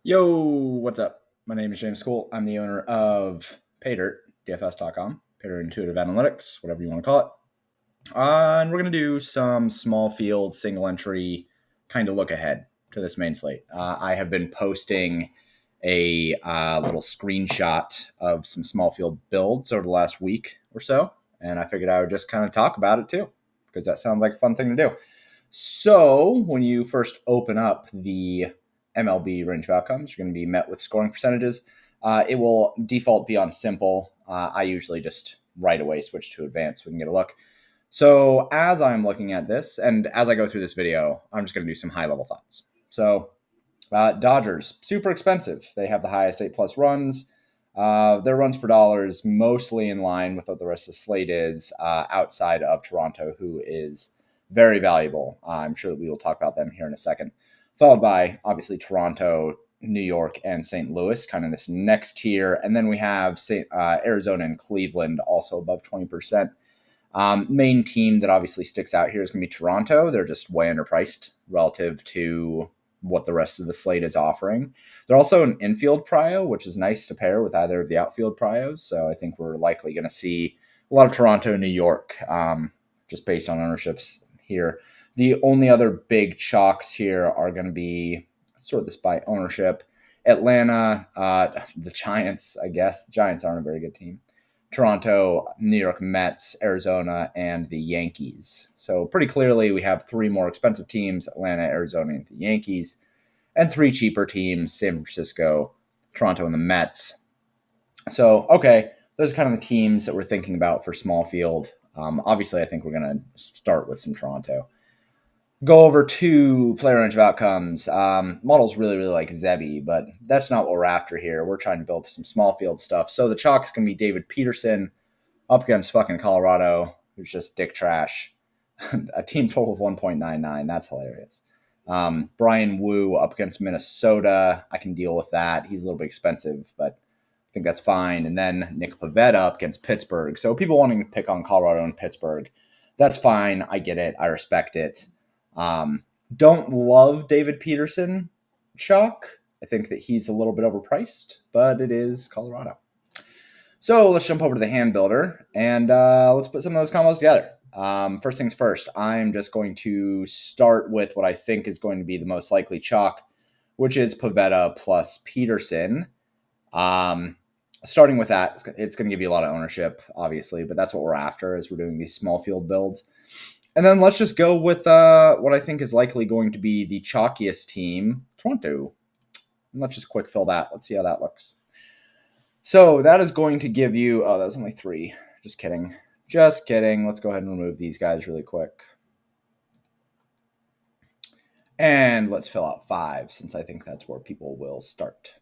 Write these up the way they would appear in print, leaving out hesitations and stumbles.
Yo, what's up? My name is James Cole. I'm the owner of Paydirt, DFS.com, Paydirt Intuitive Analytics, whatever you want to call it. And we're going to do some small field, single entry kind of look ahead to this main slate. I have been posting a little screenshot of some small field builds over the last week or so. And I figured I would just kind of talk about it too, because that sounds like a fun thing to do. So when you first open up the MLB range of outcomes, you're going to be met with scoring percentages. It will default be on simple. I usually just right away switch to advanced so we can get a look. So as I'm looking at this, and as I go through this video, I'm just going to do some high-level thoughts. So Dodgers, super expensive. They have the highest 8+ runs. Their runs per dollar is mostly in line with what the rest of the slate is, outside of Toronto, who is very valuable. I'm sure that we will talk about them here in a second. Followed by, obviously, Toronto, New York, and St. Louis, kind of this next tier. And then we have Arizona and Cleveland, also above 20%. Main team that obviously sticks out here is going to be Toronto. They're just way underpriced relative to what the rest of the slate is offering. They're also an infield prio, which is nice to pair with either of the outfield prios. So I think we're likely going to see a lot of Toronto, New York, just based on ownerships here. The only other big chalks here are going to be sort of this by ownership. Atlanta, the Giants, I guess. The Giants aren't a very good team. Toronto, New York Mets, Arizona, and the Yankees. So pretty clearly we have three more expensive teams, Atlanta, Arizona, and the Yankees, and three cheaper teams, San Francisco, Toronto, and the Mets. So, okay, those are kind of the teams that we're thinking about for small field. Obviously, I think we're going to start with some Toronto. Go over to player range of outcomes. Models really like Zebi, but that's not what we're after here. We're trying to build some small field stuff. So the chalk's going to be David Peterson up against fucking Colorado, who's just dick trash. A team total of 1.99. That's hilarious. Brian Wu up against Minnesota. I can deal with that. He's a little bit expensive, but I think that's fine. And then Nick Pivetta up against Pittsburgh. So people wanting to pick on Colorado and Pittsburgh, that's fine. I get it. I respect it. Don't love David Peterson chalk. I think that he's a little bit overpriced, but it is Colorado. So let's jump over to the hand builder and let's put some of those combos together. First things first, I'm just going to start with what I think is going to be the most likely chalk, which is Pivetta plus Peterson. Starting with that, it's going to give you a lot of ownership, obviously, but that's what we're after as we're doing these small field builds. And then let's just go with what I think is likely going to be the chalkiest team, Toronto. And let's just quick fill that. Let's see how that looks. So that is going to give you, that was only 3. Just kidding. Just kidding. Let's go ahead and remove these guys really quick. And let's fill out 5, since I think that's where people will start.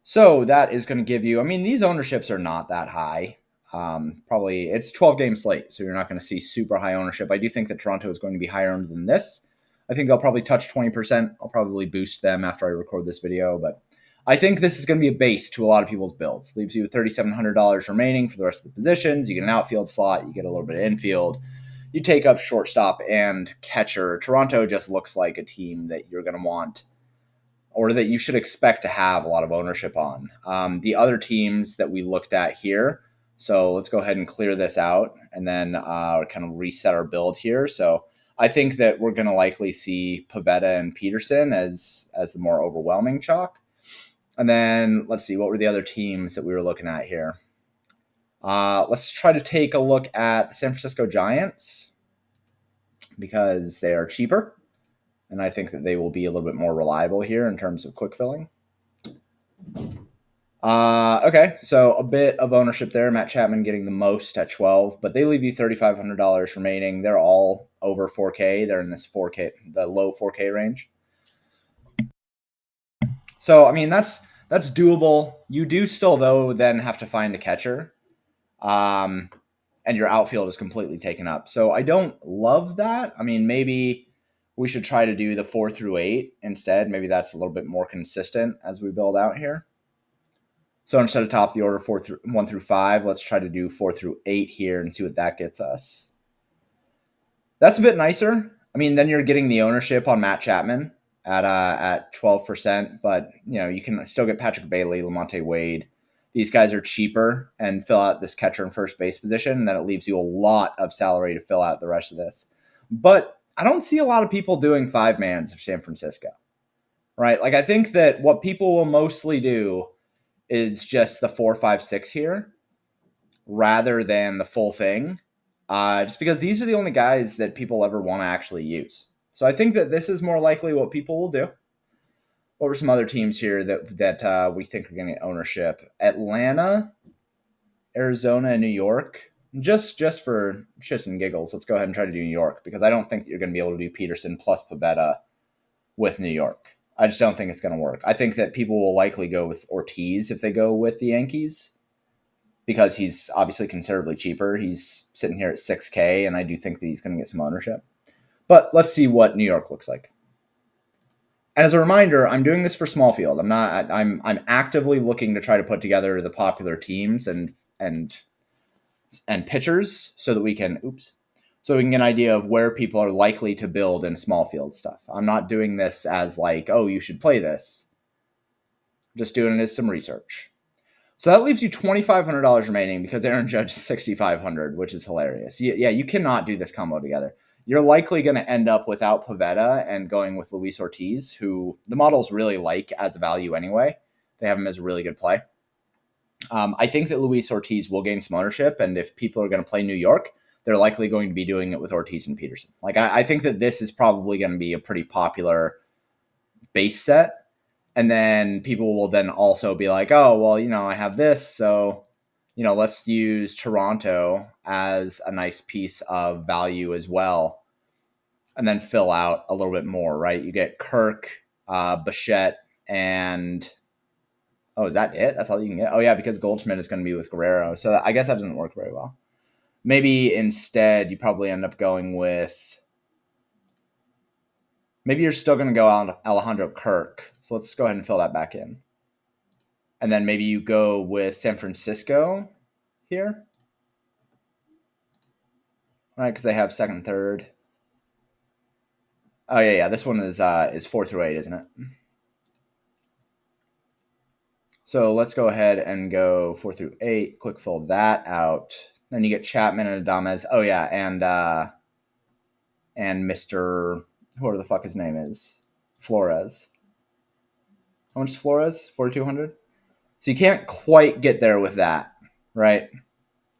So that is going to give you, I mean, these ownerships are not that high. Probably it's 12-game slate, so you're not going to see super high ownership. I do think that Toronto is going to be higher owned than this. I think they'll probably touch 20%. I'll probably boost them after I record this video, but I think this is going to be a base to a lot of people's builds. Leaves you with $3,700 remaining for the rest of the positions. You get an outfield slot. You get a little bit of infield. You take up shortstop and catcher. Toronto just looks like a team that you're going to want, or that you should expect to have a lot of ownership on. The other teams that we looked at here, so let's go ahead and clear this out and then kind of reset our build here. So I think that we're going to likely see Pivetta and Peterson as the more overwhelming chalk. And then let's see, what were the other teams that we were looking at here? Let's try to take a look at the San Francisco Giants because they are cheaper. And I think that they will be a little bit more reliable here in terms of quick filling. Okay, so a bit of ownership there. Matt Chapman getting the most at 12, but they leave you $3,500 remaining. They're all over 4K. They're in this 4K, the low 4K range. So, I mean, that's doable. You do still, though, then have to find a catcher. And your outfield is completely taken up. So I don't love that. I mean, maybe we should try to do the 4 through 8 instead. Maybe that's a little bit more consistent as we build out here. So instead of top of the order 1 through 5, let's try to do 4 through 8 here and see what that gets us. That's a bit nicer. I mean, then you're getting the ownership on Matt Chapman at 12%, but you can still get Patrick Bailey, Lamonte Wade. These guys are cheaper and fill out this catcher and first base position, and then it leaves you a lot of salary to fill out the rest of this. But I don't see a lot of people doing 5-mans of San Francisco, right? Like I think that what people will mostly do is just the 4, 5, 6 here rather than the full thing, just because these are the only guys that people ever want to actually use. So I think that this is more likely what people will do. What were some other teams here that we think are going to get ownership? Atlanta, Arizona, and New York. Just for shits and giggles, let's go ahead and try to do New York, because I don't think that you're going to be able to do Peterson plus Pivetta with New York. I just don't think it's going to work. I think that people will likely go with Ortiz if they go with the Yankees, because he's obviously considerably cheaper. He's sitting here at $6K, and I do think that he's going to get some ownership. But let's see what New York looks like. And as a reminder, I'm doing this for small field. I'm actively looking to try to put together the popular teams and pitchers so that we can get an idea of where people are likely to build in small field stuff. I'm not doing this as like, oh, you should play this. I'm just doing it as some research. So that leaves you $2,500 remaining because Aaron Judge is $6,500, which is hilarious. Yeah, you cannot do this combo together. You're likely going to end up without Pivetta and going with Luis Ortiz, who the models really like as a value anyway. They have him as a really good play. I think that Luis Ortiz will gain some ownership, and if people are going to play New York, they're likely going to be doing it with Ortiz and Peterson. Like I think that this is probably going to be a pretty popular base set. And then people will then also be like, oh, well, I have this. So, let's use Toronto as a nice piece of value as well. And then fill out a little bit more, right? You get Kirk, Bichette, and is that it? That's all you can get? Oh, yeah, because Goldschmidt is going to be with Guerrero. So I guess that doesn't work very well. Maybe instead you probably end up going with... Maybe you're still going to go on Alejandro Kirk. So let's go ahead and fill that back in. And then maybe you go with San Francisco here. All right, because they have second, third. Oh, yeah. This one is 4 through 8, isn't it? So let's go ahead and go 4 through 8. Quick fill that out. Then you get Chapman and Adames. Oh, yeah, and Mr. whoever the fuck his name is, Flores. How much is Flores? 4,200? So you can't quite get there with that, right?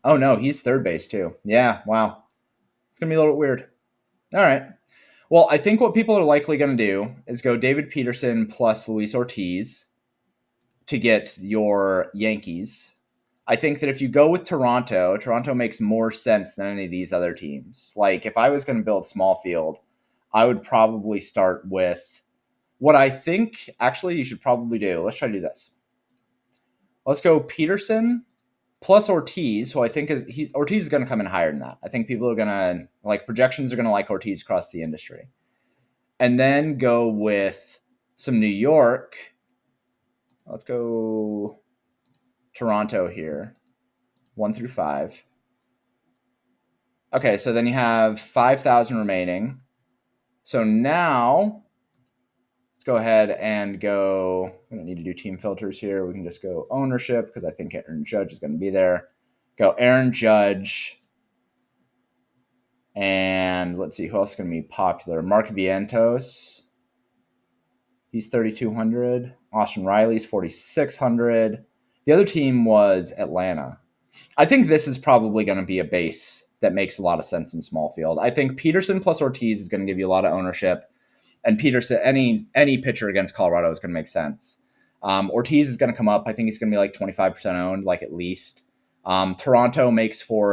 Oh, no, he's third base too. Yeah, wow. It's going to be a little bit weird. All right. Well, I think what people are likely going to do is go David Peterson plus Luis Ortiz to get your Yankees. I think that if you go with Toronto makes more sense than any of these other teams. Like, if I was going to build small field, I would probably start with what I think actually you should probably do. Let's try to do this. Let's go Peterson plus Ortiz, who I think Ortiz is going to come in higher than that. I think people are going to, projections are going to like Ortiz across the industry. And then go with some New York. Let's go Toronto here, 1 through 5. Okay, so then you have 5,000 remaining. So now let's go ahead and go. We don't need to do team filters here. We can just go ownership because I think Aaron Judge is going to be there. Go Aaron Judge. And let's see who else is going to be popular. Mark Vientos. He's 3,200. Austin Riley's 4,600. The other team was Atlanta. I think this is probably going to be a base that makes a lot of sense in small field. I think Peterson plus Ortiz is going to give you a lot of ownership. And Peterson, any pitcher against Colorado is going to make sense. Ortiz is going to come up. I think he's going to be like 25% owned, at least. Toronto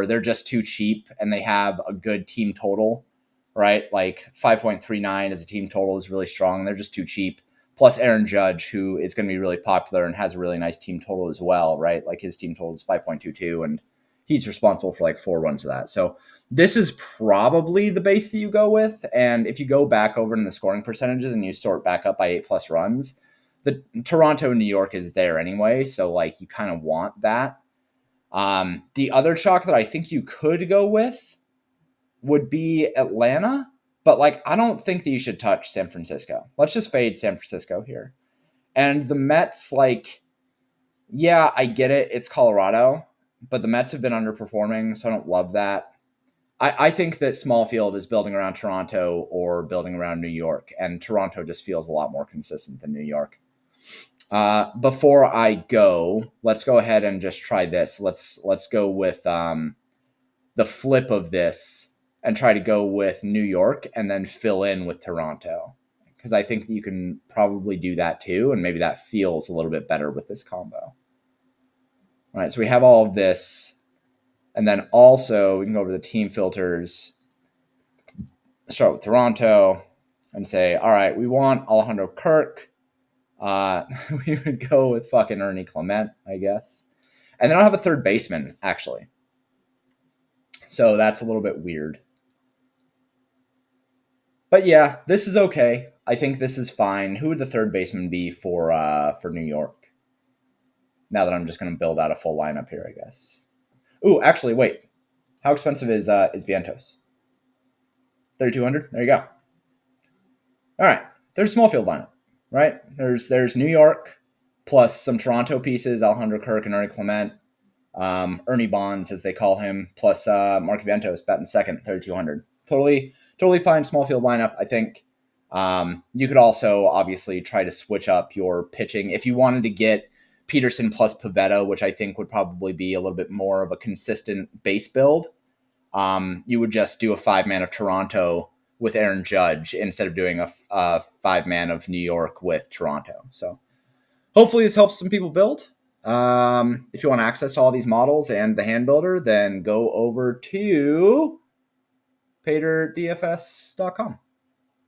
they're just too cheap, and they have a good team total, right? 5.39 as a team total is really strong. They're just too cheap. Plus Aaron Judge, who is going to be really popular and has a really nice team total as well, right? His team total is 5.22, and he's responsible for 4 runs of that. So this is probably the base that you go with. And if you go back over in the scoring percentages and you sort back up by 8+ runs, the Toronto and New York is there anyway. So you kind of want that. The other chalk that I think you could go with would be Atlanta. But like, I don't think that you should touch San Francisco. Let's just fade San Francisco here. And the Mets, like, yeah, I get it. It's Colorado, but the Mets have been underperforming, so I don't love that. I think that small field is building around Toronto or building around New York, and Toronto just feels a lot more consistent than New York. Before I go, let's go ahead and just try this. Let's go with the flip of this and try to go with New York and then fill in with Toronto, because I think you can probably do that too, and maybe that feels a little bit better with this combo. All right, so we have all of this, and then also we can go over the team filters, start with Toronto, and say, all right, we want Alejandro Kirk. We would go with fucking Ernie Clement, I guess. And then I'll have a third baseman, actually. So that's a little bit weird. But yeah, this is okay. I think this is fine. Who would the third baseman be for New York? Now that I'm just going to build out a full lineup here, I guess. Ooh, actually, wait. How expensive is Vientos? 3,200. There you go. All right, there's a small field lineup, right? There's New York plus some Toronto pieces, Alejandro Kirk and Ernie Clement, Ernie Bonds as they call him, plus Mark Vientos batting second, 3,200. Totally fine small field lineup, I think. You could also obviously try to switch up your pitching if you wanted to get Peterson plus Pivetta, which I think would probably be a little bit more of a consistent base build. You would just do a 5-man of Toronto with Aaron Judge instead of doing a 5-man of New York with Toronto. So hopefully this helps some people build. If you want access to all these models and the hand builder, then go over to paydirtdfs.com.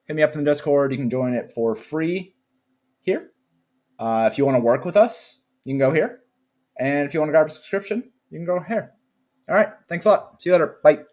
Hit me up in the Discord. You can join it for free here. If you want to work with us, you can go here. And if you want to grab a subscription, you can go here. All right. Thanks a lot. See you later. Bye.